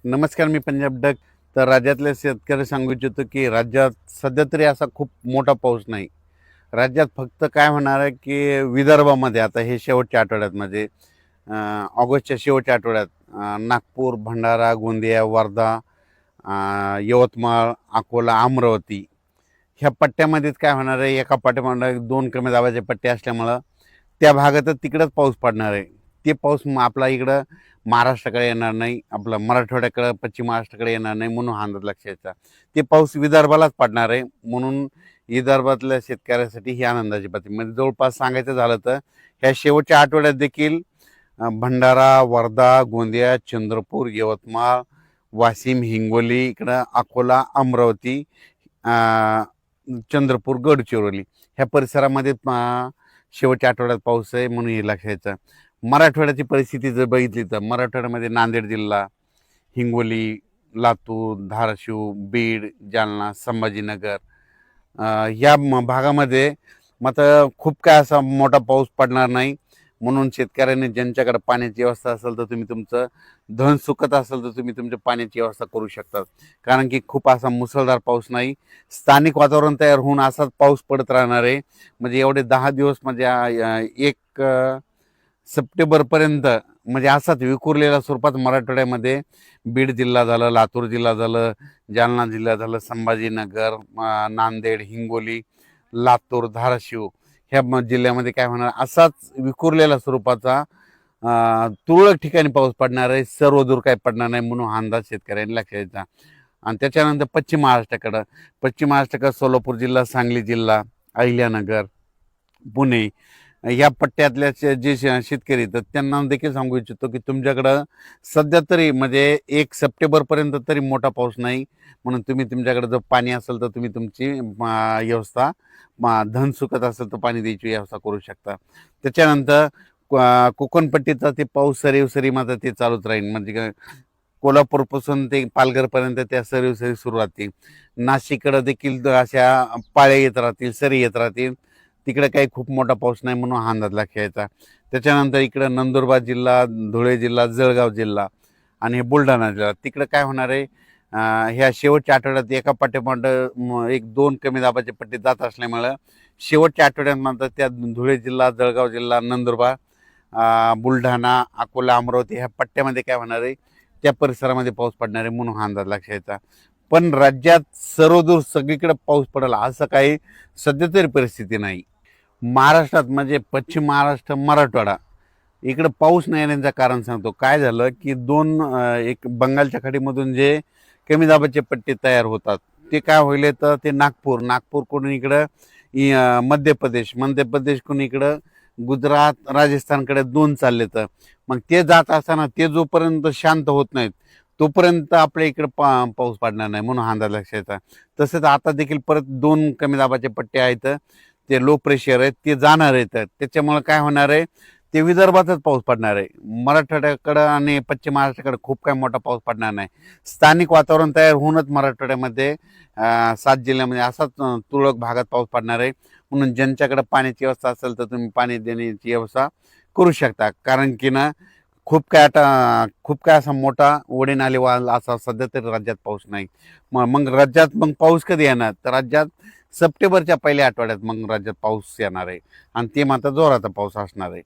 नमस्कार, मी पंजाब डक. तर राज्यातल्या शेतकरी सांगू इच्छितो की राज्यात सध्या तरी असा खूप मोठा पाऊस नाही. राज्यात फक्त काय होणार आहे की विदर्भामध्ये आता हे शेवटच्या आठवड्यात म्हणजे ऑगस्टच्या शेवटच्या आठवड्यात नागपूर, भंडारा, गोंदिया, वर्धा, यवतमाळ, अकोला, अमरावती ह्या पट्ट्यामध्येच काय होणार आहे, एका पाठीमागे दोन कमी दाबाचे पट्टे असल्यामुळं त्या भागातच तिकडंच पाऊस पडणार आहे. ते पाऊस मग आपला इकडं महाराष्ट्राकडे येणार नाही, आपलं मराठवाड्याकडं, पश्चिम महाराष्ट्राकडे येणार नाही म्हणून हा अंदाज लक्षात. ते पाऊस विदर्भालाच पडणार आहे म्हणून विदर्भातल्या शेतकऱ्यासाठी ही आनंदाची बातमी. म्हणजे जवळपास सांगायचं झालं तर ह्या शेवटच्या आठवड्यात देखील भंडारा, वर्धा, गोंदिया, चंद्रपूर, यवतमाळ, वाशिम, हिंगोली, इकडं अकोला, अमरावती, चंद्रपूर, गडचिरोली ह्या परिसरामध्ये शेवटच्या आठवड्यात पाऊस आहे म्हणून हे लक्षायचं. मराठवाड्याची परिस्थिती जर बघितली तर मराठवाड्यामध्ये नांदेड जिल्हा, हिंगोली, लातूर, धाराशिव, बीड, जालना, संभाजीनगर या भागामध्ये मात्र खूप काय असा मोठा पाऊस पडणार नाही. म्हणून शेतकऱ्यांनी ज्यांच्याकडे पाण्याची व्यवस्था असेल तर तुम्ही तुमचं धन सुकत असेल तर तुम्ही तुमच्या पाण्याची व्यवस्था करू शकता. कारण की खूप असा मुसळधार पाऊस नाही, स्थानिक वातावरण तयार होऊन असाच पाऊस पडत राहणार आहे. म्हणजे एवढे 10 दिवस म्हणजे 1 सप्टेंबरपर्यंत म्हणजे असाच विखुरलेल्या स्वरूपात मराठवाड्यामध्ये बीड जिल्हा झालं, लातूर जिल्हा झालं, जालना जिल्हा झालं, संभाजीनगर, नांदेड, हिंगोली, लातूर, धाराशिव ह्या जिल्ह्यामध्ये काय होणार, असाच विखुरलेल्या स्वरूपाचा तुरळक ठिकाणी पाऊस पडणार आहे. सर्वदूर काही पडणार नाही म्हणून हा अंदाज शेतकऱ्यांनी लक्षात घ्यायचा. आणि त्याच्यानंतर पश्चिम महाराष्ट्राकडं सोलापूर जिल्हा, सांगली जिल्हा, अहिल्यानगर, पुणे या पट्ट्यातल्या जे शेतकरी तर त्यांना देखील सांगू इच्छितो की तुमच्याकडं सध्या तरी म्हणजे 1 सप्टेंबरपर्यंत तरी मोठा पाऊस नाही. म्हणून तुम्ही तुमच्याकडे जर पाणी असेल तर तुम्ही तुमची व्यवस्था, धन सुकत असेल तर पाणी द्यायची व्यवस्था करू शकता. त्याच्यानंतर कोकणपट्टीचा ते पाऊस सरी मात्र ते चालूच राहील. म्हणजे कोल्हापूरपासून ते पालघरपर्यंत त्या सरी सुरू राहतील. नाशिककडं देखील अशा पाळ्या येत राहतील, सरी येत राहतील. तिकडे काही खूप मोठा पाऊस नाही म्हणून हा अंदाज लक्षात. त्याच्यानंतर इकडं नंदुरबार जिल्हा, धुळे जिल्हा, जळगाव जिल्हा आणि हे बुलढाणा जिल्हा तिकडे काय होणार आहे, ह्या शेवटच्या आठवड्यात एका पाठोपाठ एक दोन कमी दाबाचे पट्टे जात असल्यामुळं शेवटच्या आठवड्यात मात्र त्या धुळे जिल्हा, जळगाव जिल्हा, नंदुरबार, बुलढाणा, अकोला, अमरावती ह्या पट्ट्यामध्ये काय होणार आहे, त्या परिसरामध्ये पाऊस पडणार आहे म्हणून हा अंदाज लक्षात. पण राज्यात सर्वदूर सगळीकडे पाऊस पडेल असं काही सध्या तरी परिस्थिती नाही. महाराष्ट्रात म्हणजे पश्चिम महाराष्ट्र, मराठवाडा इकडं पाऊस न येण्याचं कारण सांगतो. काय झालं की एक बंगालच्या खाडीमधून जे कमी दाबाचे पट्टे तयार होतात ते काय होईल तर ते नागपूरकडून इकडं मध्य प्रदेशकडून इकडं गुजरात, राजस्थानकडे दोन चालले. तर मग ते जात असताना ते जोपर्यंत शांत होत नाहीत तोपर्यंत आपल्या इकडं पाऊस पडणार नाही म्हणून हा अंदाज लक्षात येतात. तसंच आता देखील परत दोन कमी दाबाचे पट्टे आहेत, ते लो प्रेशर आहेत, ते जाणार आहेत. त्याच्यामुळे काय होणार आहे, ते विदर्भातच पाऊस पडणार आहे. मराठवाड्याकडं आणि पश्चिम महाराष्ट्राकडे खूप काही मोठा पाऊस पडणार नाही. स्थानिक वातावरण तयार होऊनच मराठवाड्यामध्ये 7 जिल्ह्यामध्ये असाच तुरळक भागात पाऊस पडणार आहे. म्हणून ज्यांच्याकडे पाण्याची व्यवस्था असेल तर तुम्ही पाणी देण्याची व्यवस्था करू शकता. कारण की ना खूप काय असा मोठा ओढे नाले वाल असा सध्या तरी राज्यात पाऊस नाही. मग राज्यात मग पाऊस कधी येणार तर राज्यात सप्टेंबरच्या पहिल्या आठवड्यात मग राज्यात पाऊस येणार आहे आणि ते मात्र जोराचा पाऊस असणार आहे.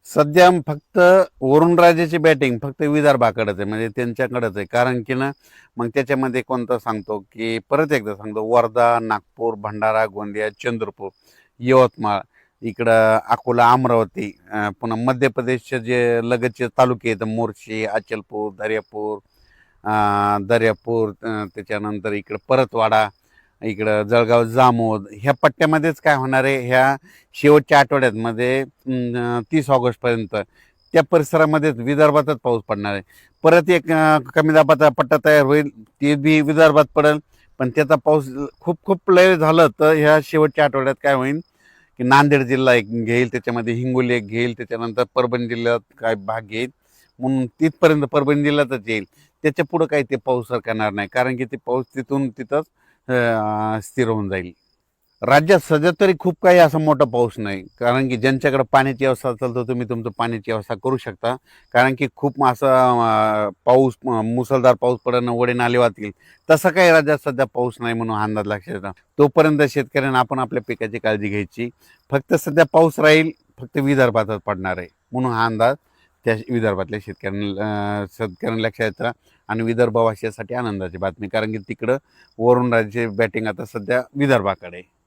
सध्या फक्त वरुणराजाची बॅटिंग फक्त विदर्भाकडेच आहे, म्हणजे त्यांच्याकडेच आहे. कारण की ना मग त्याच्यामध्ये कोणतं सांगतो की परत एकदा सांगतो, वर्धा, नागपूर, भंडारा, गोंदिया, चंद्रपूर, यवतमाळ, इकडं अकोला, अमरावती, पुन्हा मध्य प्रदेशचे जे लगतचे तालुके आहेत मोर्शी, अचलपूर, दर्यापूर, त्याच्यानंतर इकडं परतवाडा, इकडं जळगाव, जामोद ह्या पट्ट्यामध्येच काय होणार आहे, ह्या शेवटच्या आठवड्यात मध्ये 30 ऑगस्टपर्यंत त्या परिसरामध्येच विदर्भातच पाऊस पडणार आहे. परत एक कमी दाबाचा पट्टा तयार होईल, ते बी विदर्भात पडेल. पण त्याचा पाऊस खूप खूप लय झालं तर ह्या शेवटच्या आठवड्यात काय होईल की नांदेड जिल्हा एक घेईल, त्याच्यामध्ये हिंगोली एक घेईल, त्याच्यानंतर परभणी जिल्ह्यात काय भाग घेईल. म्हणून तिथपर्यंत परभणी जिल्ह्यातच येईल. त्याच्या पुढं काही ते पाऊस सरकणार नाही, कारण की ते पाऊस तिथून तिथंच स्थिर होऊन जाईल. राज्यात सध्या तरी खूप काही असा मोठा पाऊस नाही, कारण की ज्यांच्याकडे पाण्याची व्यवस्था असेल तर तुम्ही तुमचं पाण्याची व्यवस्था करू शकता. कारण की खूप असा पाऊस मुसळधार पाऊस पडणं, ओढे नाले वाहतील, तसं काही राज्यात सध्या पाऊस नाही म्हणून अंदाज लक्षात येतो. तोपर्यंत शेतकऱ्यांना आपण आपल्या पिकाची काळजी घ्यायची. फक्त सध्या पाऊस राहील, फक्त विदर्भातच पडणार आहे म्हणून हा अंदाज त्या विदर्भातल्या शेतकऱ्यांना लक्षात येतं. आणि विदर्भवासियासाठी आनंदाची बातमी, कारण की तिकडं वरुण राज्याची बॅटिंग आता सध्या विदर्भाकडे आहे.